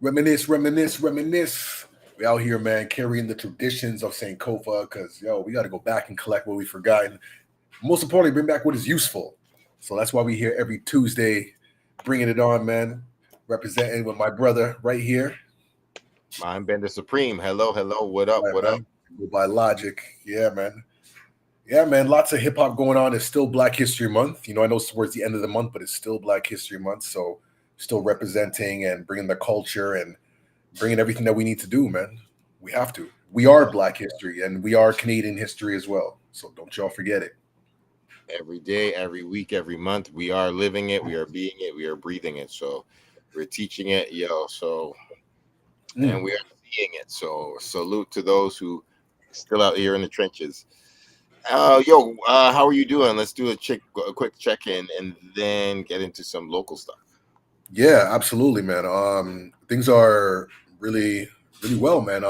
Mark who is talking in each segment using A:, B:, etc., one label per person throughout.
A: Reminisce, reminisce, reminisce. We out here, man, carrying the traditions of St. Kofa because, we got to go back and collect what we've forgotten. Most importantly, bring back what is useful. So that's why we here every Tuesday, bringing it on, man. Representing with my brother right here.
B: Mindbender Supreme. Hello, hello. What up?
A: Right,
B: What up?
A: man. Go by Logic. Yeah, man. Yeah, man. Lots of hip hop going on. It's still Black History Month. I know it's towards the end of the month, but it's still Black History Month. So still representing and bringing the culture and bringing everything that we need to do, man. We have to. We are Black history and we are Canadian history as well. So don't y'all forget it.
B: Every day, every week, every month, we are living it. We are being it. We are breathing it. So we're teaching it, yo. So
A: Mm.
B: and we are seeing it. So salute to those who still out here in the trenches. How are you doing? Let's do a quick check in, and then get into some local stuff.
A: Yeah, absolutely, man. Things are really, really well, man.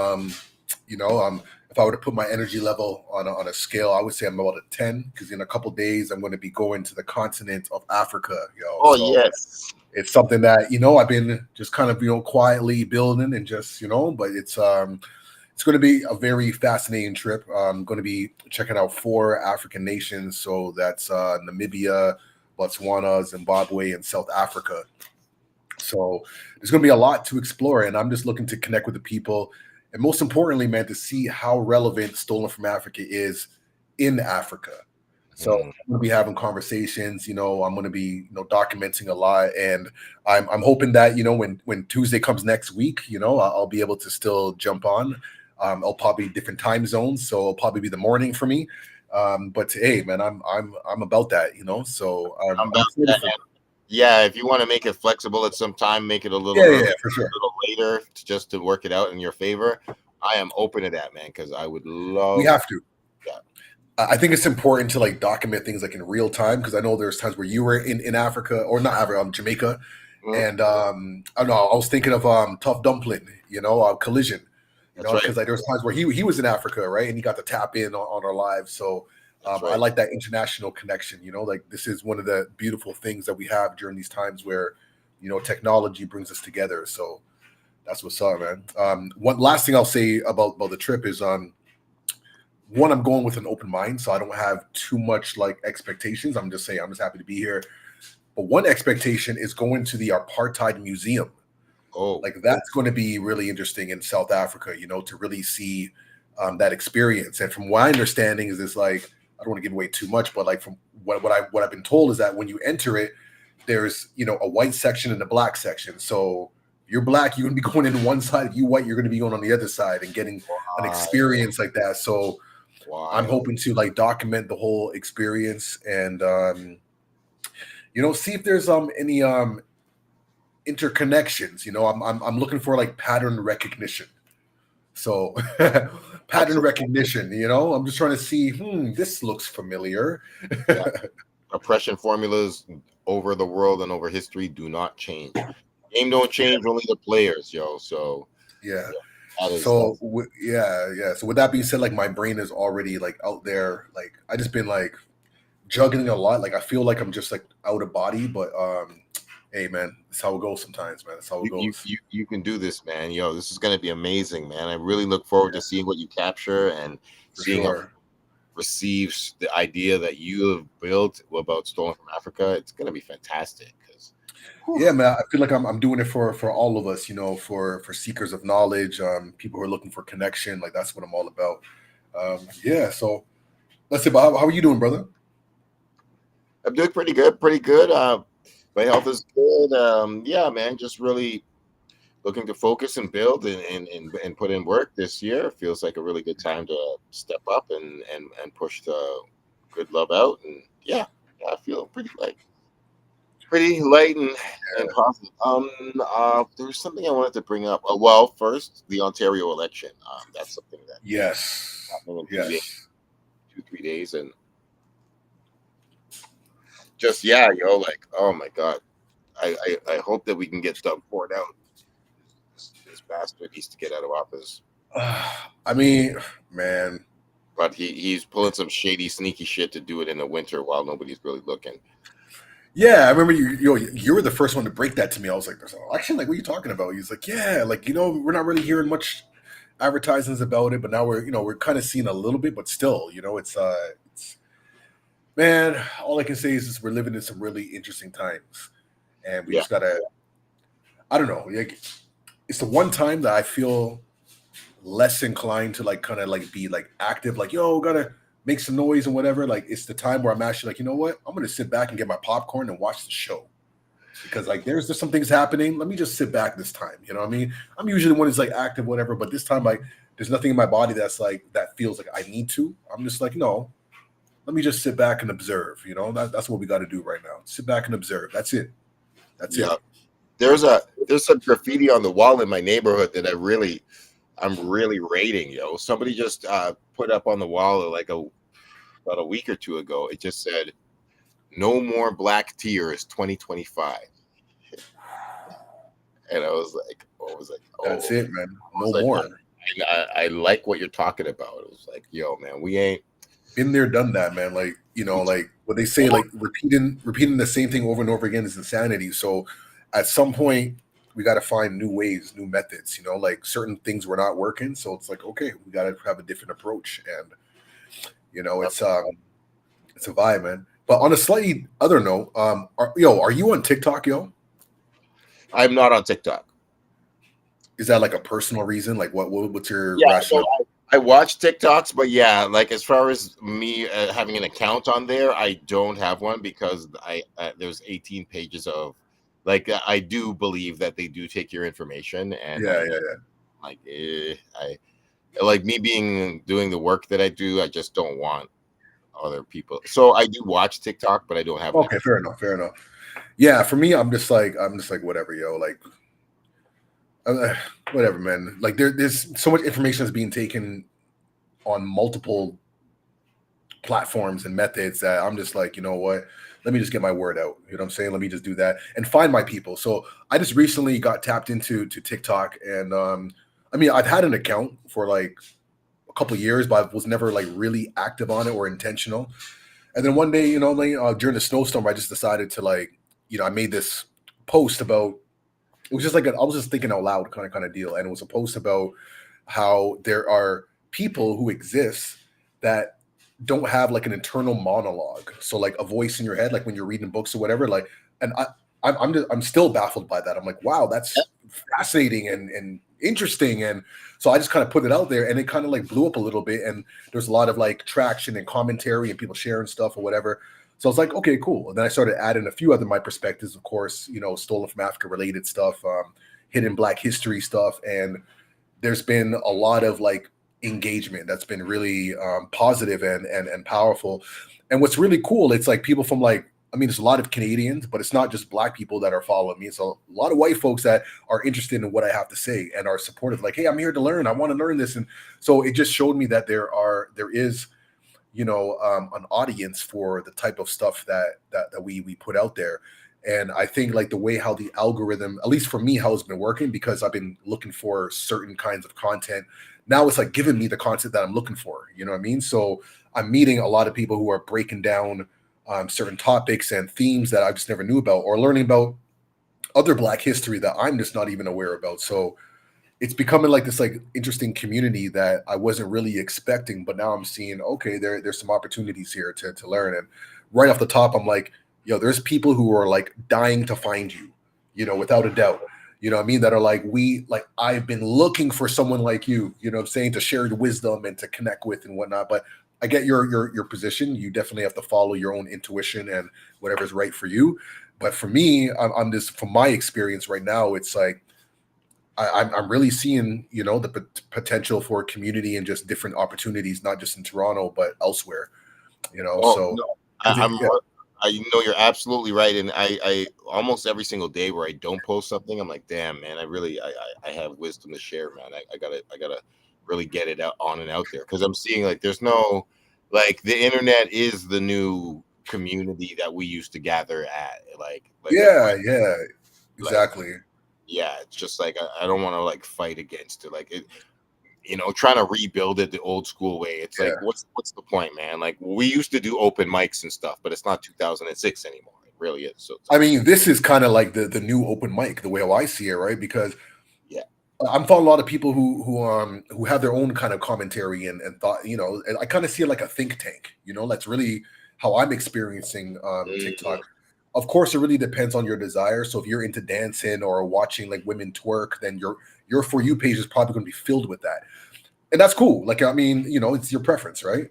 A: You know, um, if I were to put my energy level on a scale, I would say I'm about a 10 because in a couple days I'm going to be going to the continent of Africa, yo.
B: Oh
A: So
B: yes,
A: it's something that I've been just kind of quietly building and just but it's going to be a very fascinating trip. I'm going to be checking out four African nations, so that's Namibia, Botswana, Zimbabwe, and South Africa. So there's going to be a lot to explore, and I'm just looking to connect with the people, and most importantly, man, to see how relevant Stolen from Africa is in Africa. So
B: mm,
A: I'm going to be having conversations. I'm going to be documenting a lot, and I'm hoping that when Tuesday comes next week, I'll be able to still jump on. I'll probably be different time zones, so it'll probably be the morning for me. But hey, man, I'm about that. So
B: I'm
A: I'm
B: about
A: excited
B: that.
A: for.
B: Yeah, if you want to make it flexible at some time, make it a little
A: Yeah, yeah,
B: earlier,
A: yeah, for sure.
B: a little later, just to work it out in your favor. I am open to that, man, because I would
A: We
B: love
A: have to.
B: that.
A: I think it's important to like document things like in real time because I know there's times where you were in Africa or not Africa, Jamaica,
B: Mm,
A: and I don't know. I was thinking of Tough Dumpling, Collision,
B: that's right.
A: because like there's times where he was in Africa, right, and he got to tap in on our lives. So
B: That's
A: I
B: right.
A: like that international connection. Like this is one of the beautiful things that we have during these times where technology brings us together. So that's what's up, man. One last thing I'll say about the trip is one, I'm going with an open mind, so I don't have too much like expectations. I'm just saying I'm just happy to be here. But one expectation is going to the apartheid museum.
B: Oh,
A: Like that's going to be really interesting in South Africa, to really see that experience. And from my understanding is this like I don't want to give away too much, but like from what I've been told is that when you enter it, there's a white section and a black section. So if you're black, you're gonna be going in one side. If you white, you're gonna be going on the other side and getting an
B: wild,
A: experience like that. So I'm
B: wild.
A: hoping to like document the whole experience and see if there's any interconnections. I'm looking for like pattern recognition. So pattern
B: Excellent.
A: recognition. I'm just trying to see. This looks familiar.
B: Yeah. Oppression formulas over the world and over history do not change. Game don't change, only the players, yo. So
A: Yeah.
B: yeah, that is
A: So
B: that's
A: yeah, yeah. So with that being said, like my brain is already like out there. Like I just been like juggling a lot. Like I feel like I'm just like out of body, but hey man, that's how it goes sometimes, man. That's how it goes.
B: you can do this, man. Yo, this is gonna be amazing, man. I really look forward to
A: Yeah,
B: seeing what you capture and
A: for
B: seeing how
A: sure.
B: receives the idea that you have built about Stolen from Africa. It's gonna be fantastic because
A: Yeah, man. I feel like I'm doing it for all of us, for seekers of knowledge, people who are looking for connection. Like that's what I'm all about. Yeah. So let's say, but how are you doing, brother?
B: I'm doing pretty good, pretty good. My health is good. Yeah, man, just really looking to focus and build and put in work this year. Feels like a really good time to step up and push the good love out. And yeah, yeah, I feel pretty light and positive. There's something I wanted to bring up. Well, first the Ontario election. That's something that
A: Yes.
B: happening in 2 days,
A: Yes.
B: 2 3 days, and just yeah, yo, like oh my god, I hope that we can get Doug Ford out. This bastard needs to get out of office.
A: I mean, man.
B: But he's pulling some shady, sneaky shit to do it in the winter while nobody's really looking.
A: Yeah, I remember you were the first one to break that to me. I was like, "There's an election? Like, what are you talking about?" He's like, "Yeah, like we're not really hearing much advertisements about it, but now we're kind of seeing a little bit, but still, it's man. All I can say is we're living in some really interesting times, and we
B: Yeah.
A: just gotta. I don't know. Like, it's the one time that I feel less inclined to like kind of like be like active, like yo, gotta make some noise and whatever. Like, it's the time where I'm actually like, you know what? I'm gonna sit back and get my popcorn and watch the show because like there's just some things happening. Let me just sit back this time. You know what I mean? I'm usually the one who's like active, whatever, but this time like there's nothing in my body that's like that feels like I need to. I'm just like, no, let me just sit back and observe. That's what we got to do right now. Sit back and observe. That's it. That's it.
B: Yeah. There's some graffiti on the wall in my neighborhood that I'm really rating, yo. Somebody just put up on the wall like about a week or two ago. It just said, "No more black tears, 2025." And
A: That's
B: oh,
A: it, man.
B: I was
A: No
B: like,
A: more.
B: I like what you're talking about. It was like, yo, man, we ain't.
A: Been there, done that, man. Like,
B: We
A: like what they say, like repeating the same thing over and over again is insanity. So at some point we got to find new ways, new methods, like certain things were not working. So it's like, okay, we got to have a different approach. And, it's a vibe, man. But on a slightly other note, are you on TikTok, yo?
B: I'm not on TikTok.
A: Is that like a personal reason? Like what's your
B: Yeah, so
A: rationale?
B: I watch TikToks, but yeah, like as far as me having an account on there, I don't have one because I there's 18 pages of I do believe that they do take your information, and
A: Yeah, yeah.
B: I like me being doing the work that I do. I just don't want other people. So I do watch TikTok, but I don't have an
A: Okay,
B: account.
A: fair enough, fair enough. Yeah, for me, I'm just like whatever, yo. Like uh, whatever, man. Like there's so much information that's being taken on multiple platforms and methods that I'm just like, you know what? Let me just get my word out. You know what I'm saying? Let me just do that and find my people. So I just recently got tapped into TikTok, and I mean, I've had an account for like a couple of years, but I was never like really active on it or intentional. And then one day, like during the snowstorm, I just decided to like, I made this post about. It was just like I was just thinking out loud, kind of deal, and it was a post about how there are people who exist that don't have like an internal monologue. So like a voice in your head, like when you're reading books or whatever. Like, and I'm still baffled by that. I'm like, wow, that's fascinating and interesting. And so I just kind of put it out there, and it kind of like blew up a little bit. And there's a lot of like traction and commentary and people sharing stuff or whatever. So I was like, okay, cool. And then I started adding a few other my perspectives, of course, stolen from Africa related stuff, hidden Black history stuff, and there's been a lot of like engagement that's been really positive and powerful. And what's really cool, it's like people from like, I mean, there's a lot of Canadians, but it's not just Black people that are following me. It's a lot of white folks that are interested in what I have to say and are supportive. Like, hey, I'm here to learn. I want to learn this, and so it just showed me that there is an audience for the type of stuff that we put out there. And I think like the way how the algorithm, at least for me, how it's been working, because I've been looking for certain kinds of content. Now it's like giving me the content that I'm looking for. You know what I mean? So I'm meeting a lot of people who are breaking down certain topics and themes that I just never knew about, or learning about other Black history that I'm just not even aware about. So it's becoming like this like interesting community that I wasn't really expecting, but now I'm seeing, okay, there's some opportunities here to learn. And right off the top, I'm like, yo, there's people who are like dying to find you, without a doubt. You know what I mean? That are like, I've been looking for someone like you know what I'm saying, to share the wisdom and to connect with and whatnot. But I get your position. You definitely have to follow your own intuition and whatever's right for you. But for me, I'm just, from my experience right now, it's like I'm really seeing, the potential for community and just different opportunities, not just in Toronto, but elsewhere,
B: Oh
A: so
B: no,
A: I think,
B: I'm.
A: yeah,
B: I know you're absolutely right, and I almost every single day where I don't post something, I'm like, damn, man, I have wisdom to share, man. I gotta really get it out on and out there because I'm seeing like there's no like the internet is the new community that we used to gather at, like a
A: yeah,
B: friend,
A: yeah,
B: like
A: exactly.
B: yeah, it's just like I don't want to like fight against it, trying to rebuild it the old school way. It's like,
A: Yeah.
B: what's the point, man? Like we used to do open mics and stuff, but it's not 2006 anymore. It really is. So it's
A: I
B: like,
A: mean, this is kind of like the new open mic, the way how I see it, right? Because
B: yeah,
A: I'm following a lot of people who have their own kind of commentary and thought, and I kind of see it like a think tank, that's really how I'm experiencing
B: mm,
A: TikTok. Of course, it really depends on your desire. So if you're into dancing or watching like women twerk, then your For You page is probably going to be filled with that. And that's cool. Like, I mean, it's your preference, right?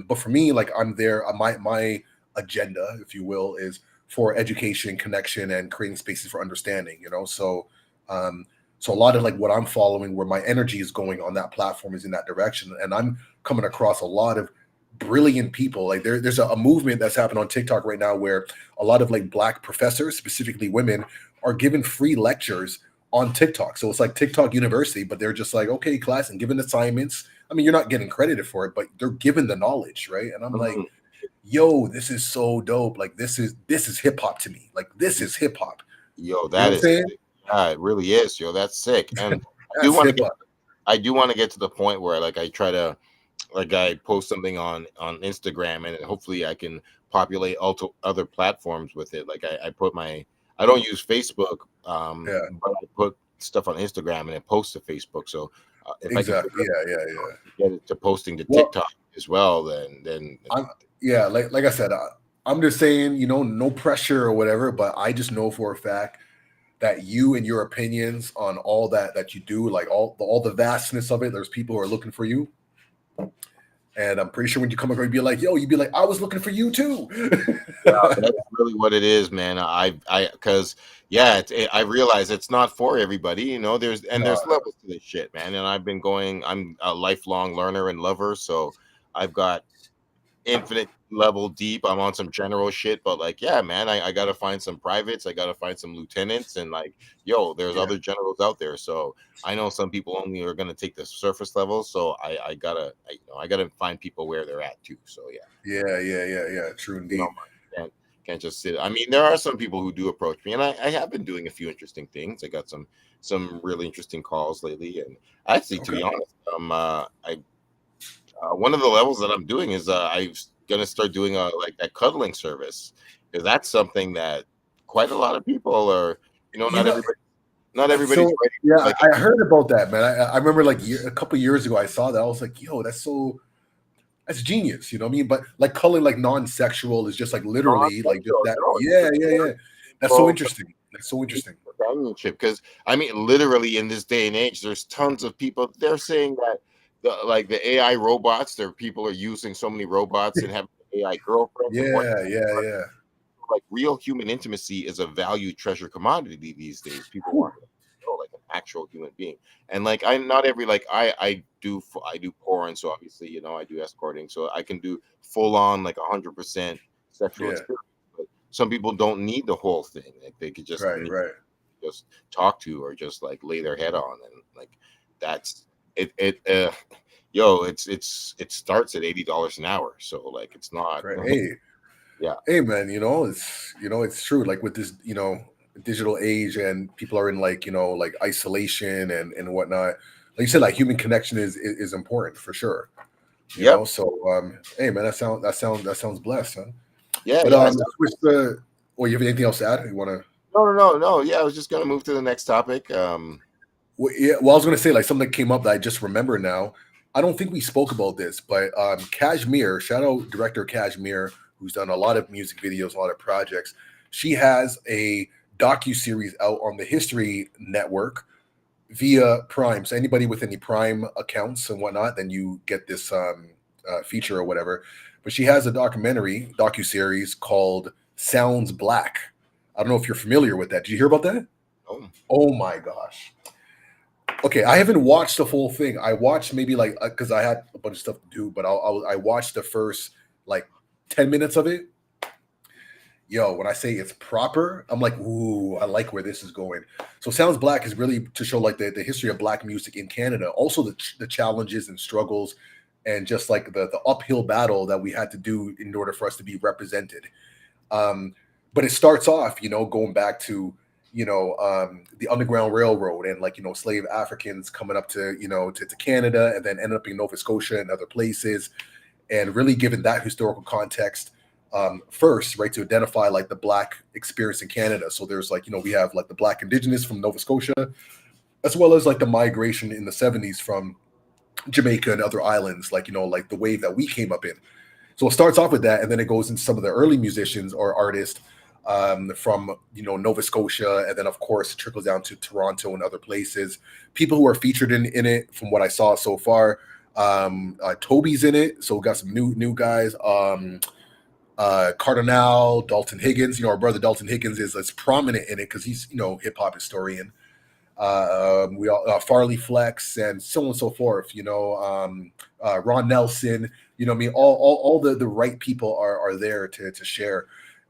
A: But for me, like I'm there, my agenda, if you will, is for education, connection, and creating spaces for understanding, um, so a lot of like what I'm following, where my energy is going on that platform is in that direction. And I'm coming across a lot of brilliant people. Like there's a movement that's happened on TikTok right now where a lot of like black professors, specifically women, are given free lectures on TikTok. So it's like TikTok University, but they're just like, okay, class, and given assignments. I mean, you're not getting credited for it, but they're given the knowledge, right? And I'm like,
B: mm,
A: yo, this is so dope. Like this is hip hop to me. Like this is hip hop.
B: yo,
A: You know
B: that
A: what I'm
B: is,
A: saying?
B: yeah, it really is, yo. That's sick. And I do
A: That's
B: want to
A: hip
B: get,
A: hop.
B: I do want to get to the point where like I try to, like I post something on Instagram and hopefully I can populate other platforms with it. Like I put my, I don't use Facebook,
A: Yeah,
B: but I put stuff on Instagram and it posts to Facebook. So if I can figure
A: exactly.
B: out
A: Yeah, yeah, yeah.
B: to get it to posting to
A: Well,
B: TikTok as well, then
A: I'm yeah, like I said, I'm just saying, no pressure or whatever, but I just know for a fact that you and your opinions on all that you do, like all the vastness of it, there's people who are looking for you. And I'm pretty sure when you come across, you'd be like, yo, you'd be like, I was looking for you too.
B: yeah, that's really what it is, man. Because yeah, I realize it's not for everybody, you know. There's
A: No,
B: levels to this shit, man. And I've been going. I'm a lifelong learner and lover, so I've got infinite level deep. I'm on some general shit, but like, yeah, man, I gotta find some privates. I gotta find some lieutenants, and like, yo, there's
A: yeah,
B: other generals out there. So I know some people only are gonna take the surface level. So I gotta, I gotta find people where they're at too. So yeah.
A: yeah, yeah, yeah, yeah. True
B: You know,
A: indeed.
B: can't just sit. I mean, there are some people who do approach me, and I have been doing a few interesting things. I got some really interesting calls lately, and actually, to
A: Okay.
B: be honest, I one of the levels that I'm doing is I'm gonna start doing like that cuddling service because that's something that quite a lot of people are. You know,
A: You know,
B: not everybody's
A: so
B: ready
A: yeah,
B: for like
A: I heard about that, man. I remember like a couple years ago, I saw that. I was like, yo, that's genius. You know what I mean? But like calling like non-sexual is just like literally like just
B: non-sexual.
A: that.
B: No,
A: Yeah,
B: it's
A: yeah,
B: for
A: yeah. That's so
B: people
A: interesting. That's so interesting.
B: companionship because I mean literally in this day and age there's tons of people they're saying that the AI robots there people are using so many robots and having AI girlfriends and what
A: Yeah, yeah, yeah.
B: like real human intimacy is a valued treasure commodity these days people
A: Whew.
B: want to know like an actual human being and like I'm not every like I do porn so obviously you know I do escorting so I can do full on like 100% sexual
A: Yeah,
B: experience but some people don't need the whole thing like they could just
A: right, right.
B: just talk to or just like lay their head on and like that's it yo it starts at $80 an hour so like it's not
A: Right. Hey,
B: yeah
A: hey, man. It's true. Like with this, digital age, and people are in like like isolation and whatnot. Like you said, like human connection is important for sure.
B: yep
A: So hey, man, that sounds blessed, huh?
B: yeah
A: But
B: yeah
A: switch the. Or you have anything else to add? You want to?
B: no yeah I was just gonna move to the next topic
A: Well, yeah, well, I was going to say like something that came up that I just remember now. I don't think we spoke about this, but Kashmir, shout out director Kashmir, who's done a lot of music videos, a lot of projects. She has a docu series out on the History Network via Prime. So anybody with any Prime accounts and whatnot, then you get this feature or whatever. But she has a docu series called Sounds Black. I don't know if you're familiar with that. Did you hear about that?
B: oh
A: Oh my gosh. Okay, I haven't watched the full thing. I watched maybe like because I had a bunch of stuff to do, but I watched the first like 10 minutes of it. Yo, when I say it's proper, I'm like, ooh, I like where this is going. So Sounds Black is really to show like the history of black music in Canada, also the challenges and struggles, and just like the uphill battle that we had to do in order for us to be represented. Um, but it starts off, going back to the Underground Railroad and like slave Africans coming up to to Canada and then ended up in Nova Scotia and other places, and really given that historical context. first, right, to identify like the Black experience in Canada. So there's like, we have like the Black Indigenous from Nova Scotia, as well as like the migration in the 70s from Jamaica and other islands, like, like the wave that we came up in. So it starts off with that, and then it goes into some of the early musicians or artists from Nova Scotia, and then of course it trickles down to Toronto and other places. People who are featured in it, from what I saw so far, Toby's in it, so we got some new guys. Cardinal, Dalton Higgins. Our brother Dalton Higgins is prominent in it because he's hip hop historian. We all Farley Flex and so on and so forth. Ron Nelson. I mean, all the right people are there to share.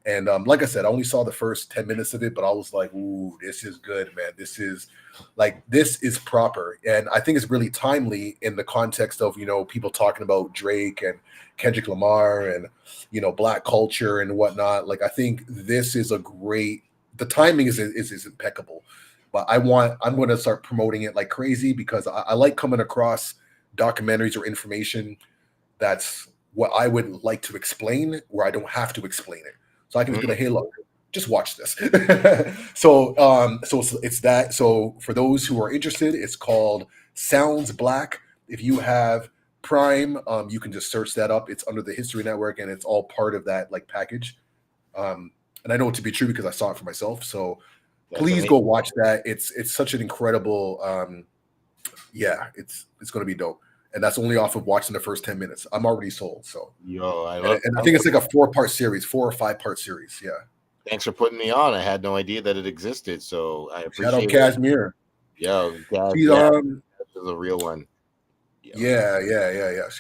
A: And like I said, I only saw the first 10 minutes of it, but I was like, ooh, this is good, man. This is proper. And I think it's really timely in the context of, people talking about Drake and Kendrick Lamar and, Black culture and whatnot. Like, I think this is the timing is impeccable. But I'm going to start promoting it like crazy because I like coming across documentaries or information that's what I would like to explain where I don't have to explain it. So I can just be like, hey, look, just watch this. So it's that. So for those who are interested, it's called Sounds Black. If you have Prime, you can just search that up. It's under the History Network, and it's all part of that like package. And I know it to be true because I saw it for myself. So please go watch that. It's such an incredible. It's going to be dope. And that's only off of watching the first 10 minutes. I'm already sold. So, I think it's like a 4 or 5-part series. Yeah.
B: Thanks for putting me on. I had no idea that it existed. So I appreciate
A: it. Shout out Casimir.
B: Yo, Casimir is a real one.
A: Yeah.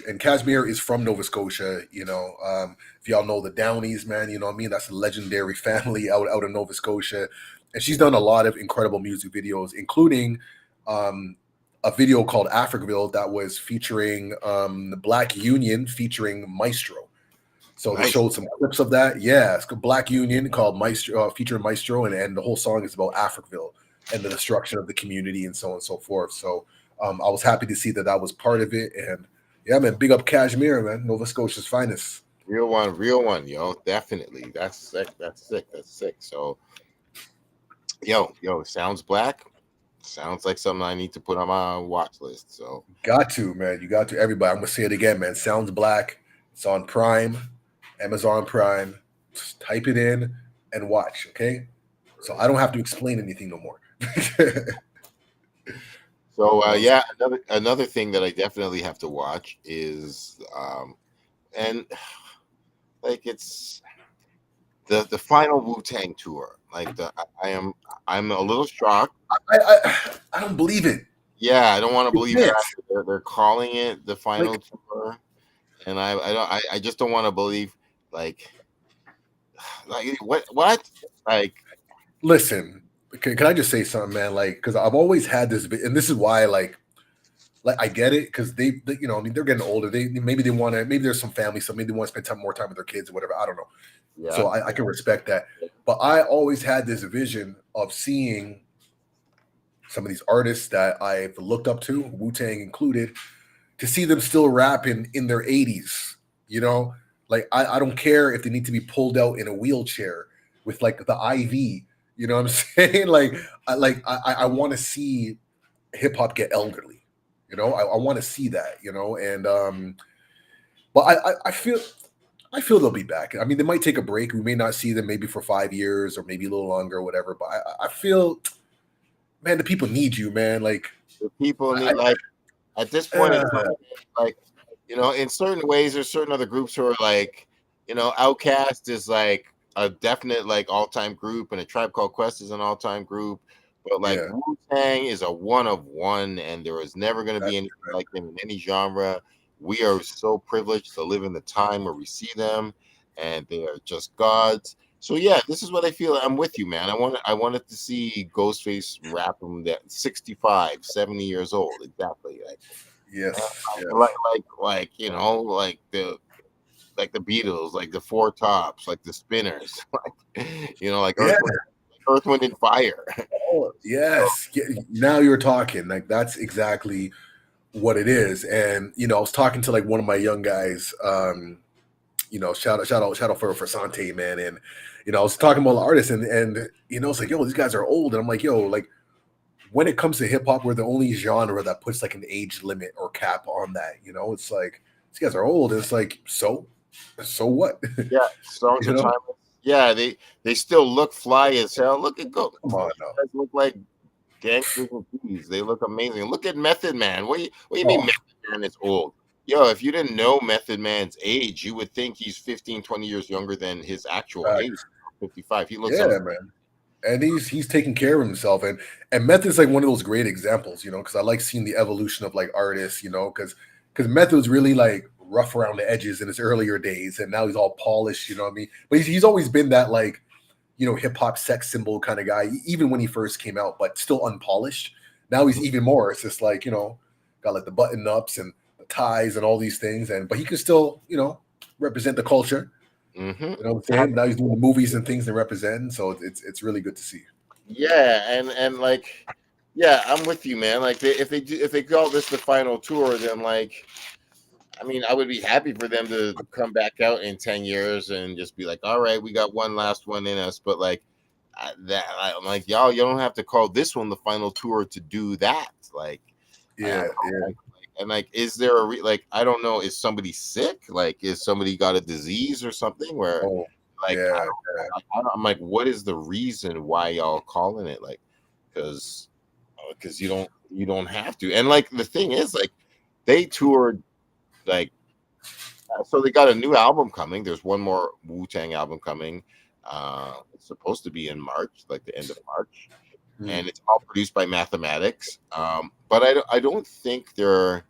A: And Casimir is from Nova Scotia. If y'all know the Downies, man, you know what I mean? That's a legendary family out of Nova Scotia. And she's done a lot of incredible music videos, including a video called Africville that was featuring the Black Union featuring Maestro. So they showed some clips of that. Yeah, it's a Black Union called Maestro, featuring Maestro, and the whole song is about Africville and the destruction of the community and so on and so forth. So I was happy to see that was part of it. And yeah, man, big up Kashmir, man, Nova Scotia's finest.
B: Real one, yo, definitely. That's sick. So, yo, Sounds Black. Sounds like something I need to put on my watch list. So
A: got to, man. You got to. Everybody, I'm gonna say it again, man. Sounds Black. It's on Prime, Amazon Prime. Just type it in and watch. Okay, so I don't have to explain anything no more.
B: So another thing that I definitely have to watch is and like it's the final Wu-Tang tour. Like I'm a little shocked.
A: I don't believe it.
B: Yeah, I don't want to believe it. They're calling it the final tour, and I just don't want to believe like what like.
A: Listen, can I just say something, man? Like, because I've always had this, and this is why, like I get it, because they I mean, they're getting older. Maybe there's some family, so maybe they want to spend more time with their kids or whatever. I don't know. Yeah. So I can respect that. But I always had this vision of seeing some of these artists that I've looked up to, Wu-Tang included, to see them still rapping in their 80s. Like I don't care if they need to be pulled out in a wheelchair with like the IV. You know what I'm saying? I want to see hip hop get elderly. I want to see that. And but I feel they'll be back. I mean, they might take a break. We may not see them maybe for 5 years or maybe a little longer or whatever. But I feel, man, the people need you, man. Like
B: the people need, like at this point, like in certain ways, there's certain other groups who are like, Outkast is like a definite like all-time group, and A Tribe Called Quest is an all-time group. But like Wu-Tang is a one of one, and there is never going to be anything like them in any genre. We are so privileged to live in the time where we see them, and they are just gods. So yeah, this is what I feel. I'm with you, man. I wanted to see Ghostface rap them that 65, 70 years old. Exactly. Like,
A: yes.
B: Like the Beatles, like the Four Tops, like the Spinners, like Earth, Wind and Fire.
A: Oh, yes. Now you're talking. Like that's exactly what it is. And I was talking to like one of my young guys shout out for Sante, man. And I was talking about the artists, and it's like, yo, these guys are old, and I'm like, yo, like when it comes to hip hop, we're the only genre that puts like an age limit or cap on that. It's like these guys are old, and it's like, so what?
B: Yeah, songs
A: you
B: are
A: know,
B: timeless. Yeah, they still look fly as hell. Look at go.
A: come on
B: These
A: now.
B: guys look like gangsters and thieves. They look amazing. Look at Method Man. What do you mean
A: Oh,
B: Method Man is old? Yo, if you didn't know Method Man's age, you would think he's 15, 20 years younger than his actual age. 55. He looks
A: yeah, man. And he's taking care of himself, and Meth is like one of those great examples, because I like seeing the evolution of like artists, because Meth was really like rough around the edges in his earlier days, and now he's all polished, you know what I mean? But he's always been that like hip hop sex symbol kind of guy, even when he first came out, but still unpolished. Now he's even more. It's just like got like the button ups and the ties and all these things, and but he can still represent the culture.
B: mm-hmm.
A: You know what I'm saying? Now he's doing the movies and things to represent, so it's really good to see.
B: Yeah, and like, yeah, I'm with you, man. Like, if they call this the final tour, then like, I mean, I would be happy for them to come back out in 10 years and just be like, all right, we got one last one in us. But like I'm like, y'all, you don't have to call this one the final tour to do that. Like,
A: Yeah,
B: like, and like, is there like, I don't know, is somebody sick? Like, is somebody got a disease or something where
A: oh
B: like
A: yeah,
B: I'm like, what is the reason why y'all calling it? Like, because you don't have to. And like the thing is, like, they toured like, so they got a new album coming. There's one more Wu-Tang album coming. It's supposed to be in March, like the end of March,
A: mm,
B: and it's all produced by Mathematics. But I don't think they're.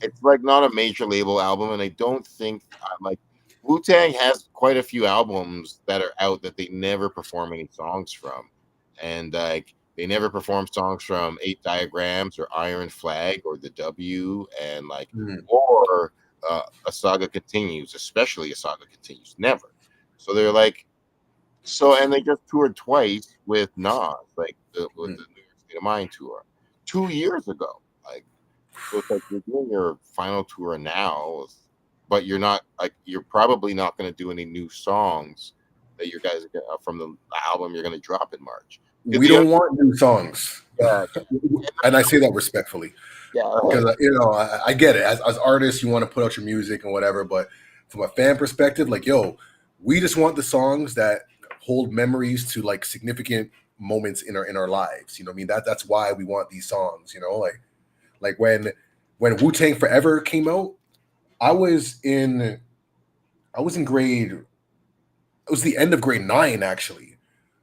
B: It's like not a major label album, and I don't think like Wu-Tang has quite a few albums that are out that they never perform any songs from, and like they never perform songs from Eight Diagrams or Iron Flag or the W, and like
A: mm,
B: or A Saga Continues, especially A Saga Continues, never. So they're like, and they just toured twice with Nas, like with
A: mm,
B: the New York State of Mind tour 2 years ago, like. So it's like you're doing your final tour now, but you're not like, you're probably not going to do any new songs that you guys are from the album you're going to drop in March.
A: we don't want new songs,
B: Yeah,
A: and I say that respectfully
B: yeah,
A: because I get it. As artists, you want to put out your music and whatever, but from a fan perspective, like yo, we just want the songs that hold memories to like significant moments in our lives. You know what I mean? That's why we want these songs. Like when Wu Tang Forever came out, I was in I was in grade. It was the end of grade 9 actually,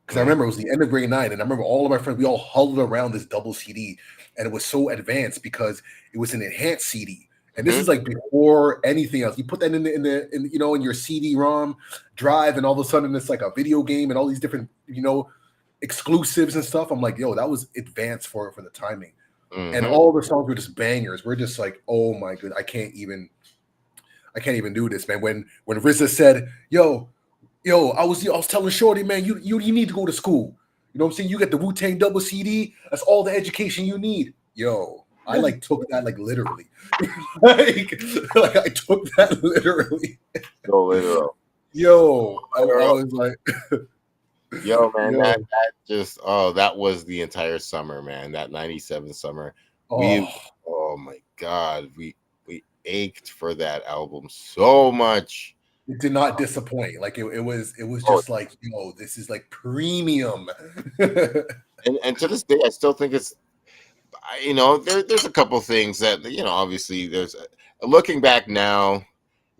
A: because I
B: mm-hmm,
A: remember it was the end of grade 9, and I remember all of my friends, we all huddled around this double CD, and it was so advanced because it was an enhanced CD. And this
B: mm-hmm,
A: is like before anything else. You put that in your CD-ROM drive, and all of a sudden it's like a video game and all these different exclusives and stuff. I'm like, yo, that was advanced for the timing. And
B: mm-hmm.
A: all the songs were just bangers. We're just like, oh my good, I can't even do this, man. When RZA said, yo, I was telling Shorty, man, you need to go to school. You know what I'm saying? You get the Wu-Tang double CD. That's all the education you need. Yo, I like took that like literally. like I took that literally.
B: So literal,
A: I
B: literal.
A: was like,
B: Yo, man, that
A: yo,
B: that just that was the entire summer, man. That '97 summer, we,
A: oh,
B: oh my god, we ached for that album so much.
A: it did not disappoint. Like it was
B: Oh,
A: just like, this is like premium.
B: and to this day, I still think it's, there's a couple things that, obviously there's looking back now,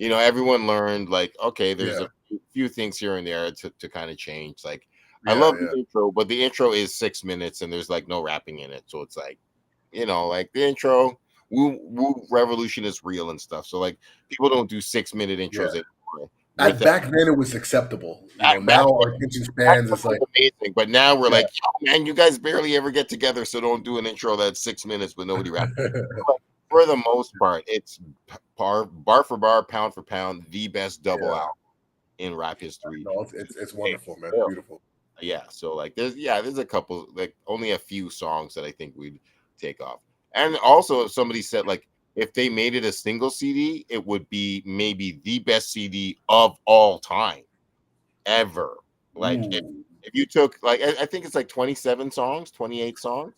B: everyone learned like, okay, there's
A: Yeah,
B: a few things here and there to kind of change. Like, I
A: yeah,
B: love the
A: yeah,
B: intro, but the intro is 6 minutes and there's like no rapping in it, so it's like, like the intro, Woo Revolution is real and stuff, so like people don't do 6 minute
A: yeah.
B: intros anymore. With
A: At
B: that,
A: back then it was acceptable.
B: back
A: Now our attention
B: that
A: spans
B: was
A: is like,
B: amazing, but now we're
A: yeah.
B: like, yo, man, you guys barely ever get together, so don't do an intro that's 6 minutes with nobody rapping. But for the most part, it's bar for bar, pound for pound, the best double
A: Yeah,
B: album in rap history.
A: no, it's
B: Hey,
A: wonderful, man.
B: yeah,
A: Beautiful.
B: yeah. So like, there's a couple, like only a few songs that I think we'd take off. And also, if somebody said like, if they made it a single CD, it would be maybe the best CD of all time ever. Like
A: Ooh.
B: if you took like I think it's like 27 songs, 28 songs.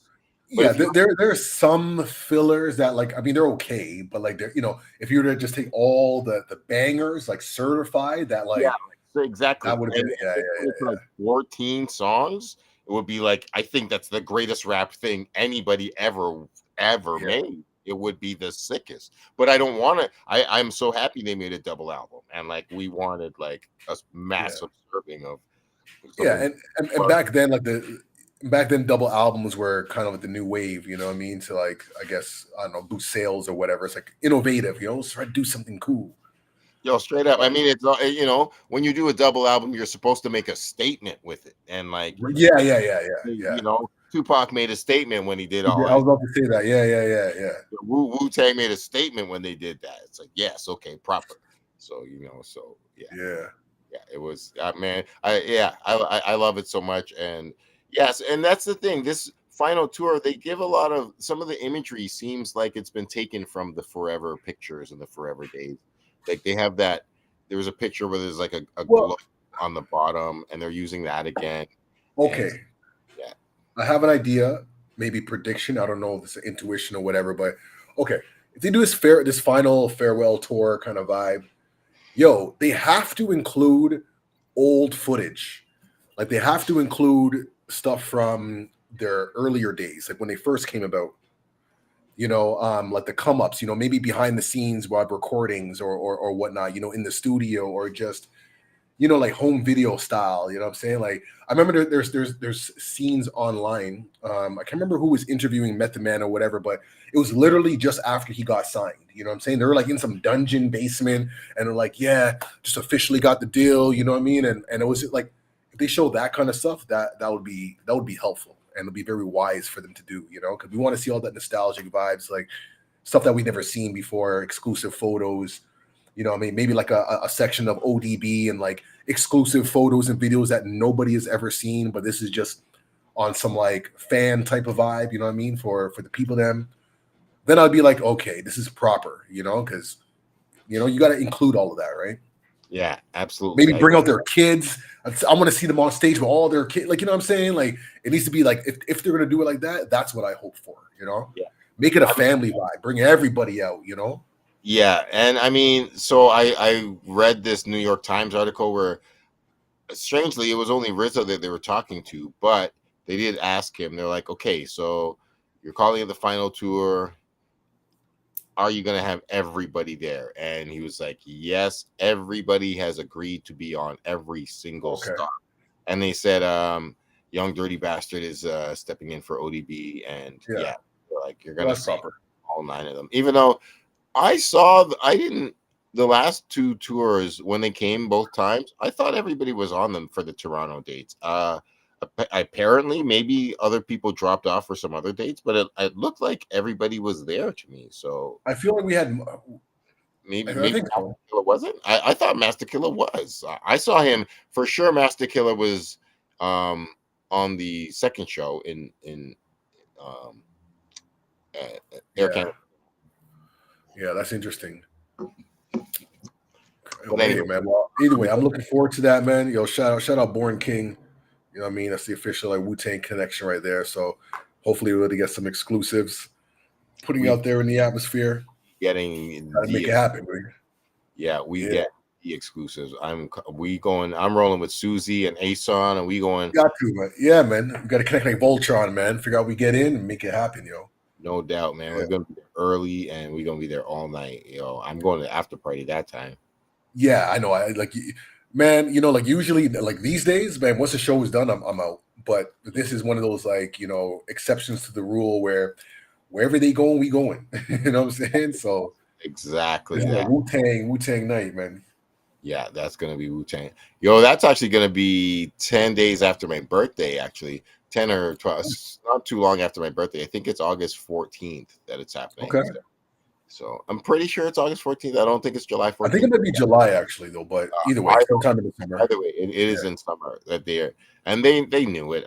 B: But
A: Yeah,
B: if you
A: there's some fillers that like I mean they're okay, but like they're if you were to just take all the bangers like certified that
B: yeah,
A: like
B: so exactly.
A: that would have
B: And
A: been
B: if
A: yeah
B: they put it to like 14 songs, it would be like I think that's the greatest rap thing anybody ever
A: yeah
B: made. It would be the sickest. But I don't want to I'm so happy they made a double album and like we wanted like a
A: yeah
B: massive serving of
A: yeah
B: something.
A: and back then like back then double albums were kind of like the new wave, you know what I mean? To like I guess I don't know boost sales or whatever. It's like innovative, let's try to do something cool.
B: Yo, straight up. I mean, it's when you do a double album, you're supposed to make a statement with it, and like
A: Yeah.
B: Tupac made a statement when he did
A: Yeah,
B: all
A: I
B: his.
A: was about to say that. Yeah.
B: Wu-Tang made a statement when they did that. It's like yes, okay, proper. So yeah,
A: Yeah.
B: yeah, it was man. I love it so much, and yes, and that's the thing. This final tour, they give a lot of some of the imagery seems like it's been taken from the Forever pictures and the Forever days. Like they have that. There was a picture where there's like a
A: Well,
B: glow on the bottom, and they're using that again. And
A: okay.
B: yeah,
A: I have an idea, maybe prediction. I don't know if it's intuition or whatever, but okay. If they do this final farewell tour kind of vibe, they have to include old footage. Like they have to include stuff from their earlier days, like when they first came about. Like the come ups, maybe behind the scenes while recordings or whatnot, in the studio or just like home video style. You know what I'm saying? Like I remember there's scenes online. I can't remember who was interviewing Method Man or whatever, but it was literally just after he got signed. You know what I'm saying? They were like in some dungeon basement, and they're like, yeah, just officially got the deal. You know what I mean? And it was like if they show that kind of stuff, that would be helpful and it'll be very wise for them to do. Because we want to see all that nostalgic vibes, like stuff that we've never seen before, exclusive photos. I mean, maybe like a section of ODB and like exclusive photos and videos that nobody has ever seen, but this is just on some like fan type of vibe, you know what I mean? For the people then I'd be like, okay, this is proper, because you got to include all of that, right?
B: yeah, absolutely.
A: Maybe bring out their kids. I want to see them on stage with all their kids. Like, you know what I'm saying? Like, it needs to be like, if they're going to do it like that, that's what I hope for,
B: Yeah,
A: Make it a
B: I mean,
A: family vibe. Bring everybody out.
B: yeah, and I mean, so I read this New York Times article where strangely, it was only Rizzo that they were talking to, but they did ask him. They're like, okay, so you're calling it the final tour. Are you going to have everybody there? And he was like, yes, everybody has agreed to be on every single
A: Okay.
B: stop. And they said, Young Dirty Bastard is stepping in for ODB. And
A: Yeah.
B: like, you're going to
A: That's
B: see
A: proper.
B: all 9 of them. Even though the last 2 tours when they came both times, I thought everybody was on them for the Toronto dates. Apparently, maybe other people dropped off for some other dates, but it looked like everybody was there to me. So
A: I feel like we had.
B: maybe
A: I think
B: Master
A: so.
B: Killer wasn't. I thought Master Killer was. I saw him for sure. Master Killer was on the second show in um, Air
A: Yeah.
B: Canada.
A: Yeah, that's interesting.
B: But
A: Well, hey,
B: anyway,
A: man. Well, either way, I'm looking forward to that, man. Shout out Born King. You know what I mean? That's the official like Wu-Tang connection right there. So hopefully we'll get some exclusives putting
B: we
A: out there in the atmosphere.
B: getting
A: Gotta make
B: the
A: it happen, man.
B: yeah, we
A: Yeah.
B: get the exclusives. I'm rolling with Susie and Ason, and we going
A: Got to, man. Yeah, man. We gotta connect like Voltron, man. Figure out we get in and make it happen,
B: no doubt, man.
A: Yeah.
B: We're gonna be there early and we're gonna be there all night. I'm going to the after party that time.
A: Yeah, I know. I like man, like usually like these days, man, once the show is done, I'm out. But this is one of those like, exceptions to the rule where wherever they going, we going. You know what I'm saying? So
B: Exactly
A: this is a
B: that.
A: Wu-Tang night, man.
B: Yeah, that's gonna be Wu-Tang. Yo, that's actually gonna be 10 days after my birthday, actually. 10 or 12, it's not too long after my birthday. I think it's August 14th that it's happening.
A: Okay.
B: So I'm pretty sure it's August 14th. I don't think it's July
A: I think it
B: 14th.
A: might be July actually, though. But either way,
B: Either,
A: sometime in the summer.
B: either way, it is in summer that they're and they knew it.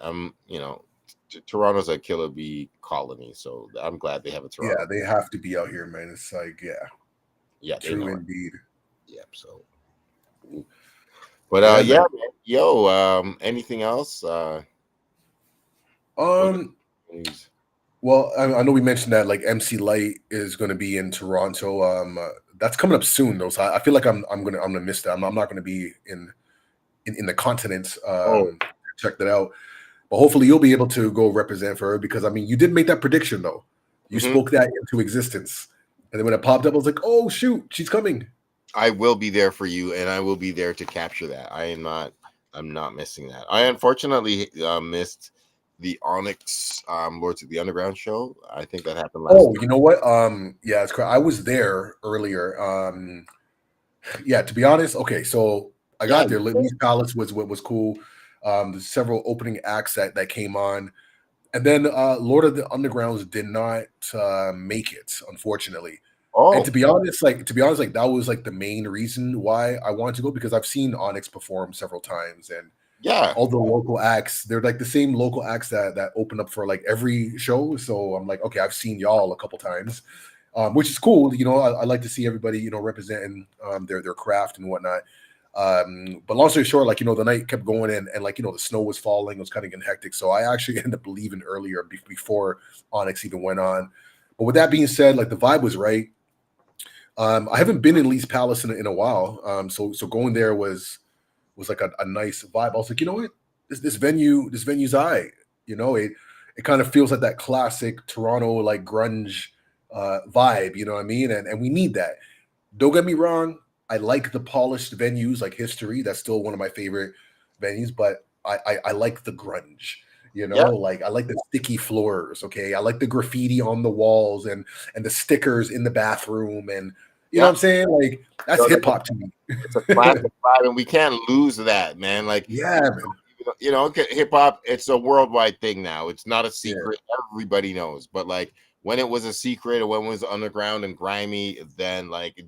B: Toronto's a killer bee colony, so I'm glad they have a
A: Yeah,
B: Toronto.
A: they have to be out here, man. It's like, yeah,
B: Yeah, they
A: true
B: know it.
A: indeed.
B: Yep. So, but
A: Yeah,
B: yeah,
A: man.
B: man. Yo, anything else? What
A: Um,
B: news?
A: well, I know we mentioned that like MC Light is going to be in Toronto. That's coming up soon, though. So I feel like I'm gonna miss that. I'm not going to be in the continent.
B: Oh,
A: Check that out. But hopefully you'll be able to go represent for her because I mean you did make that prediction though. You
B: hmm
A: spoke that into existence, and then when it popped up, I was like, oh shoot, she's coming.
B: I will be there for you, and I will be there to capture that. I am not. I'm not missing that. I unfortunately missed the Onyx Lords of the Underground show. I think that happened last
A: Oh,
B: night.
A: you know what? Yeah, it's correct. I was there earlier. Yeah, to be honest, okay, so I
B: Yeah,
A: got there. Lee's Palace was what was cool. There's several opening acts that came on, and then Lord of the Undergrounds did not make it, unfortunately. And
B: oh,
A: to be honest, like that was like the main reason why I wanted to go because I've seen Onyx perform several times, and
B: yeah,
A: all the local acts, they're like the same local acts that open up for like every show. So I'm like, okay, I've seen y'all a couple times, which is cool. You know, I like to see everybody, you know, representing their craft and whatnot. But long story short, like you know, the night kept going and like you know, the snow was falling. It was kind of getting hectic, so I actually ended up leaving earlier before Onyx even went on. But with that being said, like the vibe was right. I haven't been in Lee's Palace in a while, so going there was like a nice vibe. I was like, you know what, this venue's I. You know, it kind of feels like that classic Toronto like grunge vibe. You know what I mean? And we need that. Don't get me wrong. I like the polished venues like History. That's still one of my favorite venues, but I like the grunge. You know,
B: yeah.
A: like I like the sticky floors. Okay, I like the graffiti on the walls and the stickers in the bathroom, and you know
B: Yeah.
A: what I'm saying. Like that's
B: So
A: hip hop to
B: it's a
A: me.
B: classic vibe, and we can't lose that, man. Like
A: Yeah, man.
B: hip hop, it's a worldwide thing now. It's not a
A: Yeah,
B: secret. Everybody knows. But like when it was a secret or when it was underground and grimy, then like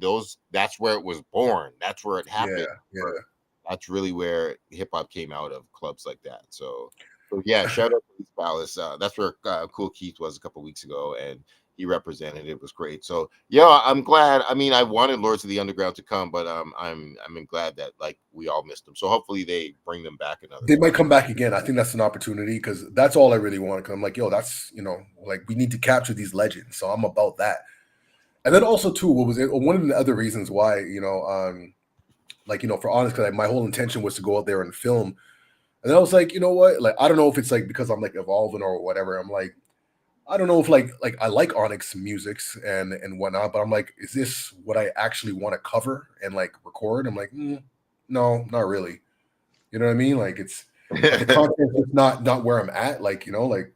B: that's where it was born. That's where it
A: yeah,
B: happened.
A: yeah.
B: That's really where hip hop came out of, clubs like that. So yeah, shout out to East Palace. That's where Cool Keith was a couple weeks ago, and he represented. It was great. So yeah, I'm glad. I mean, I wanted Lords of the Underground to come, but I'm glad that like we all missed them. So hopefully they bring them back another
A: They
B: time.
A: might come back again. I think that's an opportunity because that's all I really want. Because I'm like, yo, that's you know, like we need to capture these legends. So I'm about that. And then also too, what was it? One of the other reasons why you know, like you know, for honest, because my whole intention was to go out there and film. And then I was like, you know what? Like I don't know if it's like because I'm like evolving or whatever. I'm like, I don't know if like I like Onyx musics and whatnot, but I'm like, is this what I actually want to cover and like record? I'm like, no, not really. You know what I mean? Like it's like the content is not where I'm at. Like, you know, like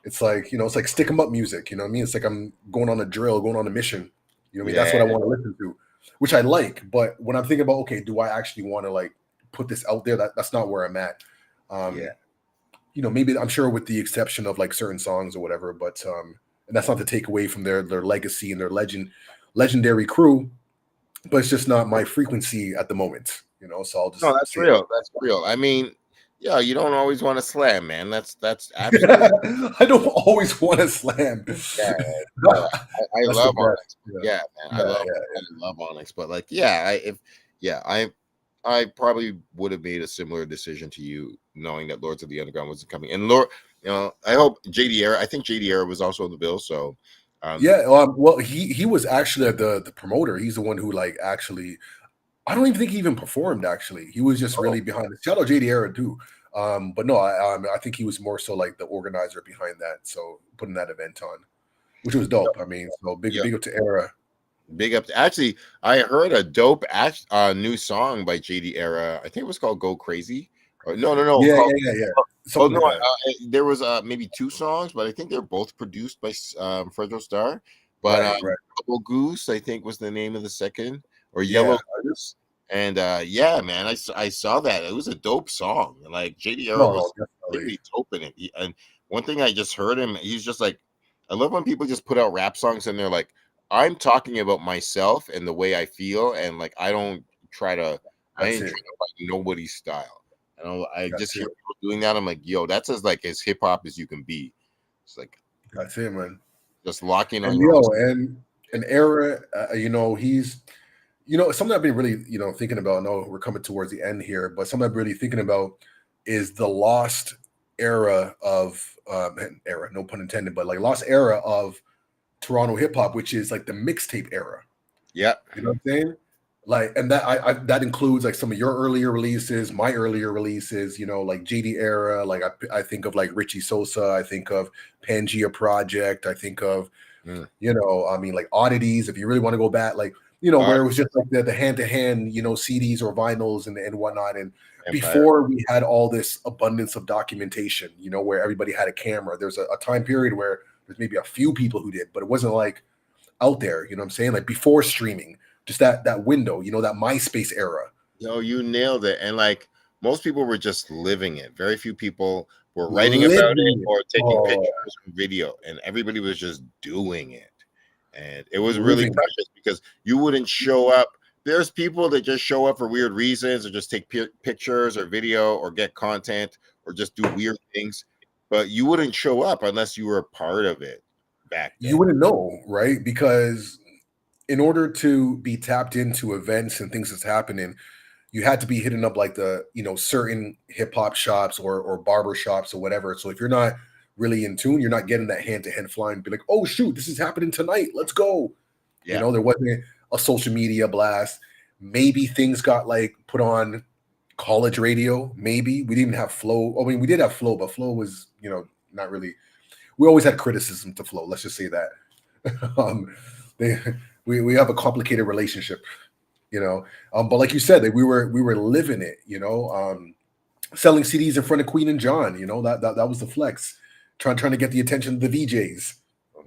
A: it's like, you know, it's like stick 'em up music, you know what I mean? It's like I'm going on a drill, going on a mission. You know what I mean? That's
B: Yeah,
A: what I want to listen to, which I like. But when I'm thinking about, okay, do I actually want to like put this out there? That's not where I'm at.
B: yeah,
A: You know, maybe I'm sure with the exception of like certain songs or whatever, but and that's not to take away from their legacy and their legendary crew, but it's just not my frequency at the moment, you know. So I'll
B: no,
A: just
B: that's
A: say it.
B: real. That's real. I mean, yeah, you don't always want to slam, man. That's absolutely.
A: I don't always want to slam.
B: Yeah, no, I
A: That's the
B: love
A: best.
B: Onyx.
A: Yeah,
B: Yeah, man,
A: yeah, yeah,
B: I love Onyx. But like, yeah, yeah, I probably would have made a similar decision to you, knowing that Lords of the Underground wasn't coming. And Lord, I hope JD Era. I think JD Era was also on the bill. So, um,
A: yeah. Well, he was actually the promoter. He's the one who like actually. I don't even think he even performed. Actually, he was just
B: oh
A: really behind it. Shout out JD Era too. But no, I think he was more so like the organizer behind that. So putting that event on, which was dope. I mean, so
B: yeah,
A: big up to Era.
B: big up. Actually, I heard a dope new song by JD Era. I think it was called "Go Crazy." Or no,
A: Yeah,
B: called.
A: yeah, yeah, yeah.
B: Oh
A: Something
B: no,
A: like that.
B: there was maybe two songs, but I think they're both produced by Fredro Starr. But
A: Right, right.
B: Double Goose, I think, was the name of the second, or Yellow
A: Yeah.
B: Goose. And yeah, man, I saw that. It was a dope song. Like JD Era
A: No, no,
B: was
A: definitely.
B: really dope in it. And one thing I just heard him, he's just like, I love when people just put out rap songs and they're like, I'm talking about myself and the way I feel, and like I
A: That's
B: ain't
A: it.
B: trying to find nobody's style. I just
A: That's
B: hear
A: it.
B: people doing that. I'm like, yo, that's as hip hop as you can be. It's like
A: That's it, man.
B: just locking on
A: And
B: your own.
A: yo, and an era, he's, something I've been really, thinking about. I know we're coming towards the end here, but something I've been really thinking about is the lost era of era, no pun intended, but like lost era of Toronto hip hop, which is like the mixtape era.
B: Yeah.
A: You know what I'm saying? Like, and that that includes like some of your earlier releases, my earlier releases. Like JD era. Like I think of like Richie Sosa. I think of Pangea Project. I think of
B: Mm.
A: I mean, like oddities. If you really want to go back, like where it was just like the hand to hand, CDs or vinyls and whatnot. And
B: Empire.
A: before we had all this abundance of documentation, where everybody had a camera. There's a time period where there's maybe a few people who did, but it wasn't like out there. You know what I'm saying? Like before streaming, just that window. That MySpace era.
B: Yo, you nailed it. And like most people were just living it. Very few people were writing about it
A: Living it.
B: or taking
A: Oh,
B: pictures and video, and everybody was just doing it. And it was really
A: living it.
B: precious because you wouldn't show up. There's people that just show up for weird reasons or just take pictures or video or get content or just do weird things. But you wouldn't show up unless you were a part of it back
A: You
B: then.
A: wouldn't know, right? Because in order to be tapped into events and things that's happening, you had to be hitting up like the certain hip hop shops or barber shops or whatever. So if you're not really in tune, you're not getting that hand to hand flying. Be like, oh shoot, this is happening tonight. Let's go.
B: Yeah.
A: There wasn't a social media blast. Maybe things got like put on college radio. Maybe we didn't even have Flow. I mean, we did have Flow, but Flow was not really. We always had criticism to Flow. Let's just say that. um, they, we have a complicated relationship. But like you said, that we were living it. Selling CDs in front of Queen and John. That was the flex. Trying to get the attention of the VJs.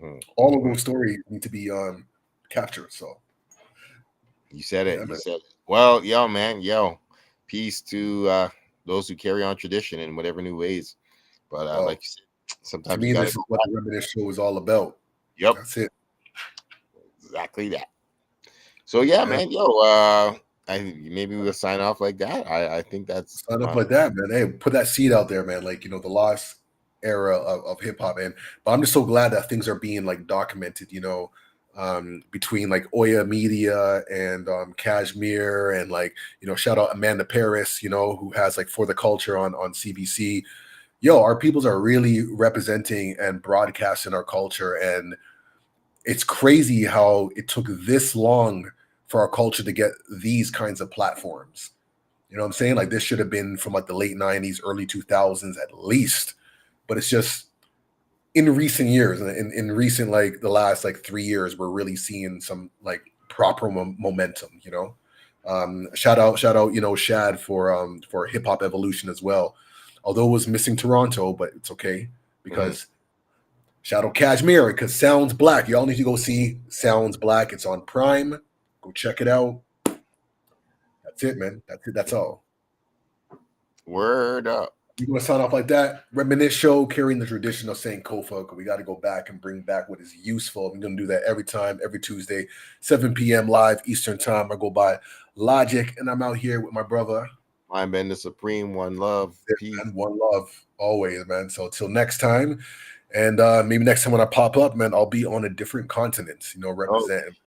B: Mhm.
A: All of those stories need to be captured. So
B: You said it.
A: yeah,
B: You
A: man.
B: said it. Well, yo, man, yo, peace to those who carry on tradition in whatever new ways. But like
A: Well,
B: you said,
A: to
B: sometimes you
A: me,
B: got
A: this
B: to
A: is
B: go
A: what
B: back.
A: the Reminisce show is all about.
B: Yep,
A: That's it.
B: exactly that. So yeah,
A: Yeah.
B: man, yo, maybe we'll sign off like that. I think that's
A: Sign up like that, man. Hey, put that seed out there, man. Like, the lost era of hip hop. But I'm just so glad that things are being like documented, between like Oya Media and Kashmir and like, shout out Amanda Paris, who has like For the Culture on CBC. Yo, our peoples are really representing and broadcasting our culture. And it's crazy how it took this long for our culture to get these kinds of platforms. You know what I'm saying? Like this should have been from like the late 90s, early 2000s at least. But it's just in recent years, in recent like the last like 3 years, we're really seeing some like proper momentum, shout out, Shad for hip hop evolution as well. Although it was missing Toronto, but it's okay because shout out Kashmir because Sounds Black. Y'all need to go see Sounds Black. It's on Prime. Go check it out. That's it, man. That's it. That's all.
B: word up.
A: You want to sign off like that? Reminisce show, carrying the tradition of St. Kofa. We got to go back and bring back what is useful. I'm going to do that every time, every Tuesday, 7 p.m. live Eastern time. I go by Logic, and I'm out here with my brother.
B: Mindbender Supreme, one love, peace.
A: And one love, always, man. So till next time, and maybe next time when I pop up, man, I'll be on a different continent,
B: Oh,
A: representing.